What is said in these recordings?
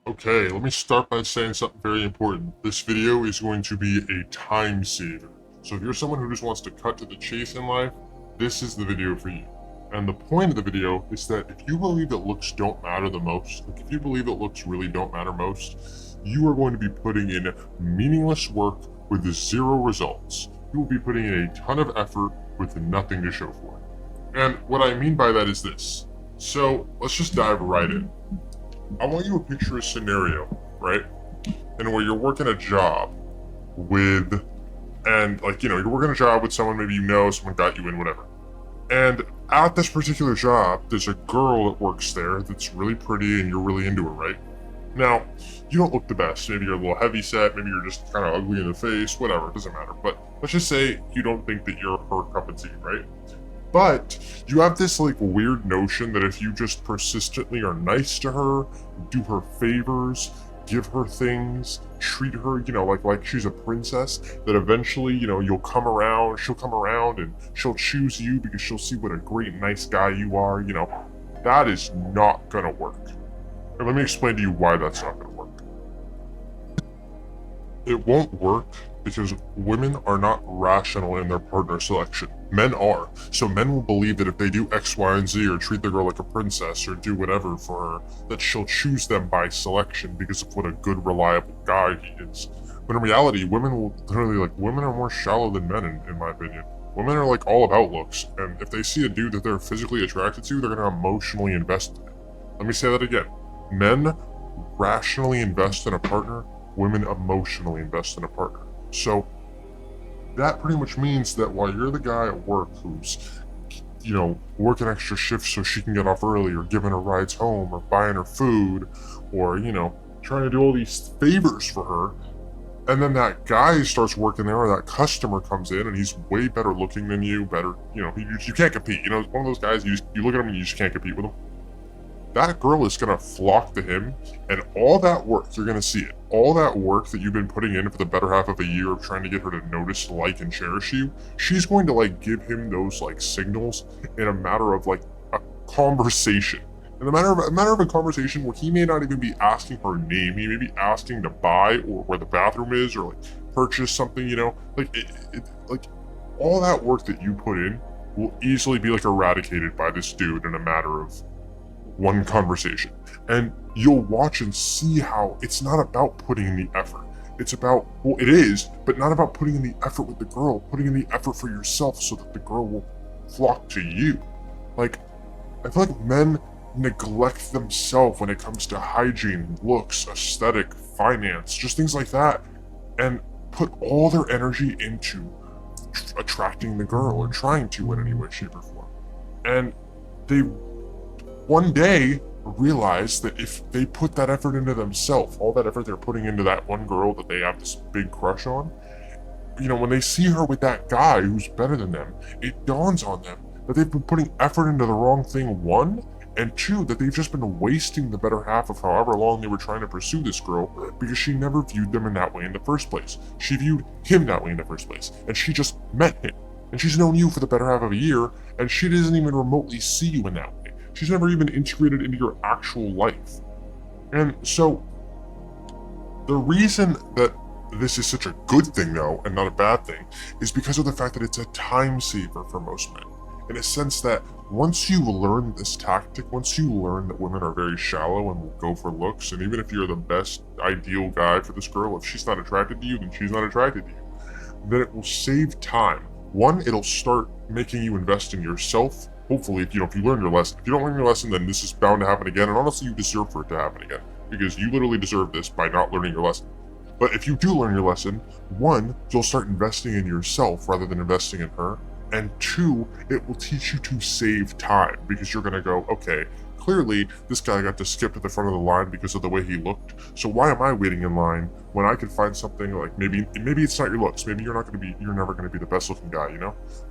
Okay, let me start by saying something very important. This video is going to be a time saver. So if you're someone who just wants to cut to the chase in life, this is the video for you. And the point of the video is that if you believe that looks don't matter the most, like if you believe that looks really don't matter most, you are going to be putting in meaningless work with zero results. You will be putting in a ton of effort with nothing to show for it. And what I mean by that is this. So let's just dive right in. I want you to picture a scenario, right? And where you're working a job with, and like, you're working a job with someone, maybe someone got you in, whatever. And at this particular job, there's a girl that works there that's really pretty and you're really into her, right? Now, you don't look the best. Maybe you're a little heavy set, maybe you're just kind of ugly in the face, whatever, it doesn't matter. But let's just say you don't think that you're her cup of tea, right? But you have this like weird notion that if you just persistently are nice to her, do her favors, give her things, treat her, like she's a princess, that eventually, you'll come around, she'll come around and she'll choose you because she'll see what a great nice guy you are, that is not gonna work. And let me explain to you why that's not gonna work. It won't work because women are not rational in their partner selection. Men are. So men will believe that if they do X, Y, and Z or treat the girl like a princess or do whatever for her, that she'll choose them by selection because of what a good, reliable guy he is. But in reality, women will literally, women are more shallow than men, in my opinion. Women are all about looks, and if they see a dude that they're physically attracted to, they're gonna emotionally invest in it. Let me say that again. Men rationally invest in a partner, women emotionally invest in a partner. So that pretty much means that while you're the guy at work who's, working extra shifts so she can get off early or giving her rides home or buying her food or, trying to do all these favors for her, and then that guy starts working there or that customer comes in and he's way better looking than you, you can't compete. One of those guys, you look at him and you just can't compete with him. That girl is going to flock to him, and all that work, you're going to see it. All that work that you've been putting in for the better half of a year of trying to get her to notice, like, and cherish you, she's going to, give him those, signals in a matter of, a conversation. In a matter of a conversation where he may not even be asking her name, he may be asking to buy or where the bathroom is or, purchase something, all that work that you put in will easily be, eradicated by this dude in a matter of one conversation. And you'll watch and see how it's not about putting in the effort. It's about, it is, but not about putting in the effort with the girl, putting in the effort for yourself so that the girl will flock to you. I feel like men neglect themselves when it comes to hygiene, looks, aesthetic, finance, just things like that, and put all their energy into attracting the girl or trying to in any way, shape, or form. And they one day realize that if they put that effort into themselves, all that effort they're putting into that one girl that they have this big crush on, when they see her with that guy who's better than them, it dawns on them that they've been putting effort into the wrong thing, one, and two, that they've just been wasting the better half of however long they were trying to pursue this girl because she never viewed them in that way in the first place. She viewed him that way in the first place, and she just met him. And she's known you for the better half of a year, and she doesn't even remotely see you in that way. She's never even integrated into your actual life. And so, the reason that this is such a good thing, though, and not a bad thing, is because of the fact that it's a time saver for most men. In a sense that once you learn this tactic, once you learn that women are very shallow and will go for looks, and even if you're the best ideal guy for this girl, if she's not attracted to you, then she's not attracted to you, then it will save time. One, it'll start making you invest in yourself. Hopefully, if you learn your lesson. If you don't learn your lesson, then this is bound to happen again, and honestly, you deserve for it to happen again, because you literally deserve this by not learning your lesson. But if you do learn your lesson, one, you'll start investing in yourself rather than investing in her, and two, it will teach you to save time, because you're gonna go, okay, clearly, this guy got to skip to the front of the line because of the way he looked, so why am I waiting in line when I could find something maybe it's not your looks, maybe you're never gonna be the best looking guy,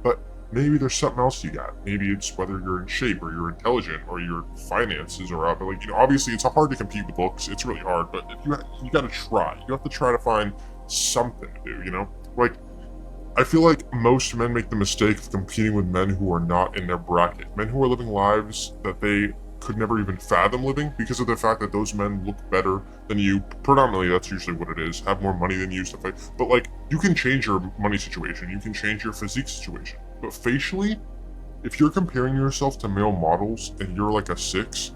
but maybe there's something else you got. Maybe it's whether you're in shape or you're intelligent or your finances are up. Obviously it's hard to compete with looks. It's really hard, but if you got to try. You have to try to find something to do, I feel like most men make the mistake of competing with men who are not in their bracket. Men who are living lives that they could never even fathom living because of the fact that those men look better than you. Predominantly, that's usually what it is. Have more money than you, stuff like. But like, you can change your money situation, you can change your physique situation, but facially, if you're comparing yourself to male models and you're like a 6,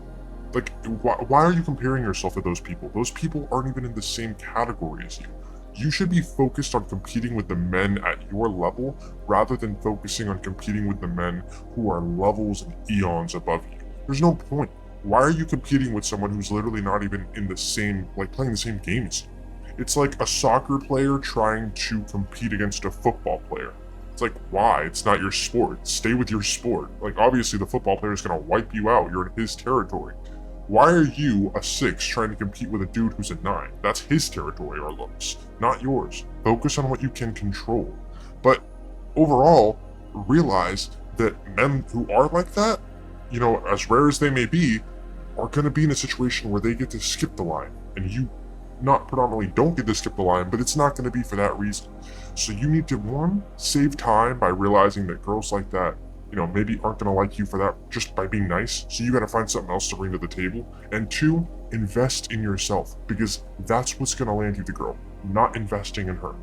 like, why are you comparing yourself to those people? Those people aren't even in the same category as you. You should be focused on competing with the men at your level rather than focusing on competing with the men who are levels and eons above you. There's no point. Why are you competing with someone who's literally not even in the same, like, playing the same game as you? It's like a soccer player trying to compete against a football player. It's like, why? It's not your sport. Stay with your sport. Like, obviously, the football player is going to wipe you out. You're in his territory. Why are you a 6 trying to compete with a dude who's a 9? That's his territory or looks, not yours. Focus on what you can control. But overall, realize that men who are like that, as rare as they may be, are going to be in a situation where they get to skip the line. And you not predominantly don't get to skip the line, but it's not going to be for that reason. So you need to, 1, save time by realizing that girls like that maybe aren't going to like you for that just by being nice. So you got to find something else to bring to the table. And 2, invest in yourself because that's what's going to land you the girl, not investing in her.